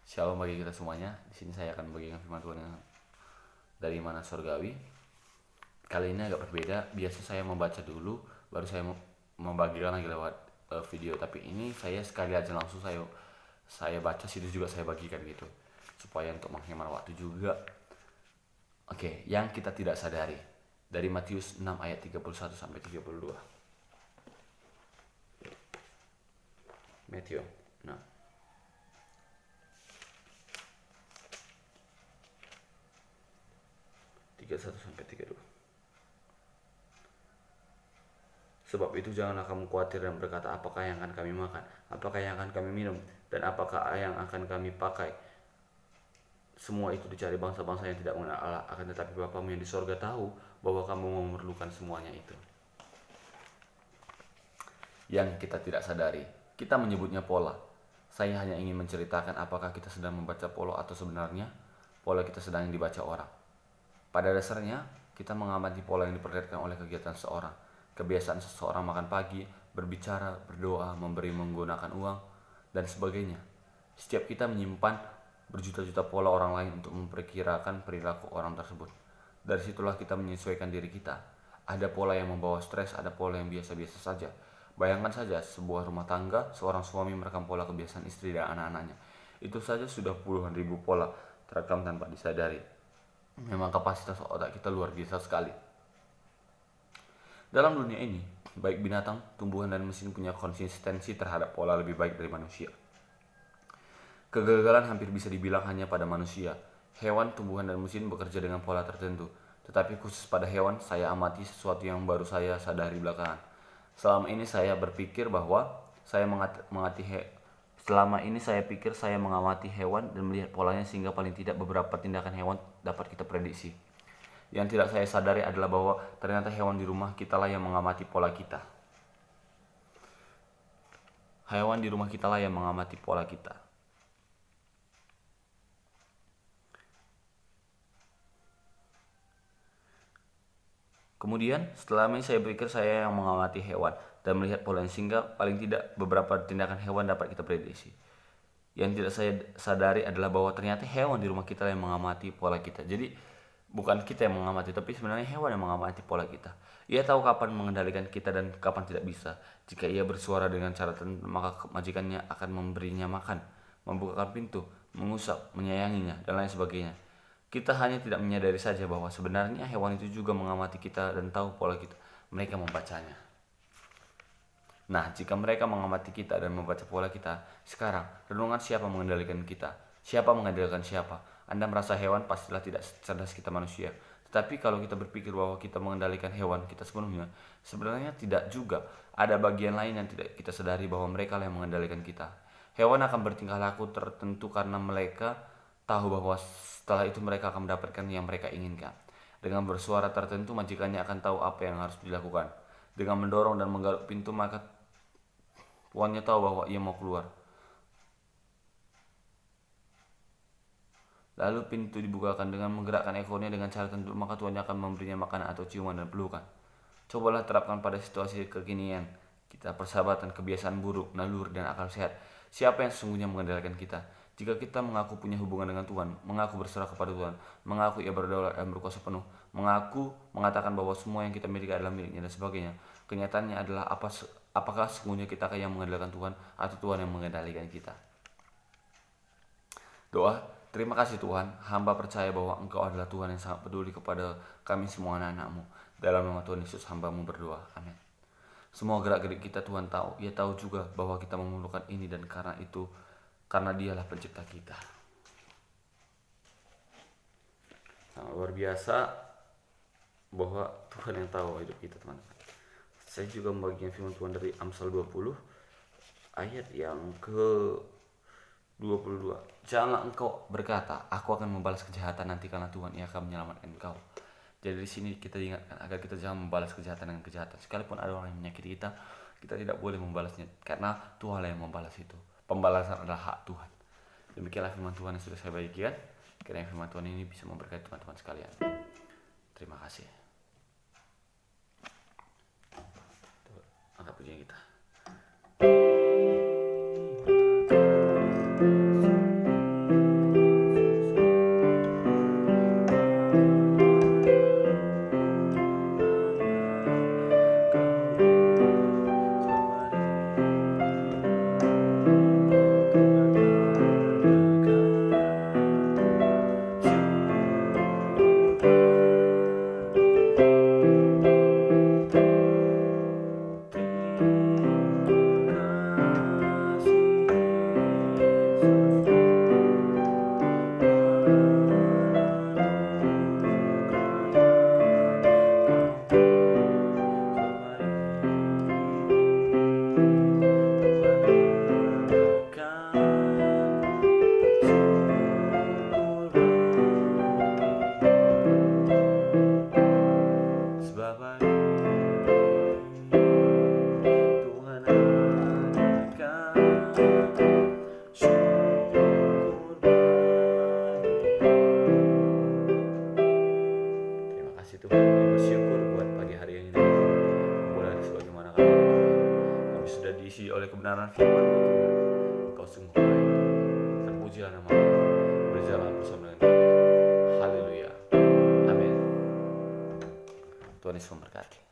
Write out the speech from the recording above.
Shalom bagi kita semuanya. Di sini saya akan membagikan firman Tuhan yang dari mana surgawi. Kali ini agak berbeda. Biasa saya membaca dulu, baru saya membagikan lagi lewat video. Tapi ini saya sekali aja langsung saya baca, situ juga saya bagikan gitu, supaya untuk menghemat waktu juga. Oke, yang kita tidak sadari dari Matius 6 ayat 31 sampai 32. Matthew 6. Satu sampai 32. Sebab itu janganlah kamu khawatir dan berkata, apakah yang akan kami makan, apakah yang akan kami minum, dan apakah yang akan kami pakai. Semua itu dicari bangsa-bangsa yang tidak mengenal Allah, akan tetapi Bapamu yang di sorga tahu bahwa kamu memerlukan semuanya itu. Yang kita tidak sadari, kita menyebutnya pola. Saya hanya ingin menceritakan apakah kita sedang membaca pola atau sebenarnya pola kita sedang dibaca orang. Pada dasarnya, kita mengamati pola yang diperlihatkan oleh kegiatan seseorang. Kebiasaan seseorang makan pagi, berbicara, berdoa, memberi menggunakan uang, dan sebagainya. Setiap kita menyimpan berjuta-juta pola orang lain untuk memperkirakan perilaku orang tersebut. Dari situlah kita menyesuaikan diri kita. Ada pola yang membawa stres, ada pola yang biasa-biasa saja. Bayangkan saja sebuah rumah tangga, seorang suami merekam pola kebiasaan istri dan anak-anaknya. Itu saja sudah puluhan ribu pola terekam tanpa disadari. Memang kapasitas otak kita luar biasa sekali. Dalam dunia ini, baik binatang, tumbuhan, dan mesin punya konsistensi terhadap pola lebih baik dari manusia. Kegagalan hampir bisa dibilang hanya pada manusia. Hewan, tumbuhan, dan mesin bekerja dengan pola tertentu. Tetapi khusus pada hewan, saya amati sesuatu yang baru saya sadari belakangan. Selama ini saya berpikir bahwa Selama ini saya pikir saya mengamati hewan dan melihat polanya sehingga paling tidak beberapa tindakan hewan dapat kita prediksi. Yang tidak saya sadari adalah bahwa ternyata hewan di rumah kita lah yang mengamati pola kita. Hewan di rumah kita lah yang mengamati pola kita. Kemudian setelah ini saya pikir saya yang mengamati hewan dan melihat polanya sehingga paling tidak beberapa tindakan hewan dapat kita prediksi. Yang tidak saya sadari adalah bahwa ternyata hewan di rumah kita yang mengamati pola kita. Jadi bukan kita yang mengamati, tapi sebenarnya hewan yang mengamati pola kita. Ia tahu kapan mengendalikan kita dan kapan tidak bisa. Jika ia bersuara dengan cara tertentu, maka majikannya akan memberinya makan, membukakan pintu, mengusap, menyayanginya, dan lain sebagainya. Kita hanya tidak menyadari saja bahwa sebenarnya hewan itu juga mengamati kita dan tahu pola kita. Mereka membacanya. Nah, jika mereka mengamati kita dan membaca pola kita, sekarang renungan siapa mengendalikan kita? Siapa mengendalikan siapa? Anda merasa hewan pastilah tidak cerdas kita manusia. Tetapi kalau kita berpikir bahwa kita mengendalikan hewan kita sepenuhnya, sebenarnya tidak juga. Ada bagian lain yang tidak kita sadari bahwa mereka yang mengendalikan kita. Hewan akan bertingkah laku tertentu karena mereka tahu bahwa setelah itu mereka akan mendapatkan yang mereka inginkan. Dengan bersuara tertentu, majikannya akan tahu apa yang harus dilakukan. Dengan mendorong dan menggaruk pintu, maka tuannya tahu bahwa ia mau keluar. Lalu pintu dibukakan dengan menggerakkan ekornya dengan cara tertentu, maka tuannya akan memberinya makanan atau ciuman dan pelukan. Cobalah terapkan pada situasi kekinian kita, persahabatan, kebiasaan buruk, naluri, dan akal sehat. Siapa yang sesungguhnya mengendalikan kita? Jika kita mengaku punya hubungan dengan Tuhan, mengaku berserah kepada Tuhan, mengaku ia berdaulat dan berkuasa penuh, mengaku mengatakan bahwa semua yang kita miliki adalah miliknya dan sebagainya, kenyataannya adalah apakah sesungguhnya kita yang mengendalikan Tuhan atau Tuhan yang mengendalikan kita? Doa. Terima kasih Tuhan, hamba percaya bahwa Engkau adalah Tuhan yang sangat peduli kepada kami semua anak-anak-Mu. Dalam nama Tuhan Yesus hamba-Mu berdoa, amin. Semua gerak-gerik kita Tuhan tahu. Ia tahu juga bahwa kita memerlukan ini, dan karena Dialah pencipta kita. Sangat luar biasa bahwa Tuhan yang tahu hidup kita, teman-teman. Saya juga membagikan firman Tuhan dari Amsal 20 ayat yang ke 22. Janganlah engkau berkata, aku akan membalas kejahatan nanti, karena Tuhan ia akan menyelamatkan engkau. Jadi di sini kita diingatkan agar kita jangan membalas kejahatan dengan kejahatan. Sekalipun ada orang yang menyakiti kita, kita tidak boleh membalasnya, karena Tuhan yang membalas itu. Pembalasan adalah hak Tuhan. Demikianlah firman Tuhan yang sudah saya bagikan. Kiranya firman Tuhan ini bisa memberkati teman-teman sekalian. Terima kasih. Angkat pujian kita. kasih Tuhan, kami bersyukur buat pagi hari ini. Mulai sebagaimana kami sudah diisi oleh kebenaran firman Tuhan. Engkau sungguh baik, terpujilah nama berjalan bersama dengan kami. Haleluya, amin. Tuhan Yesus memberkati.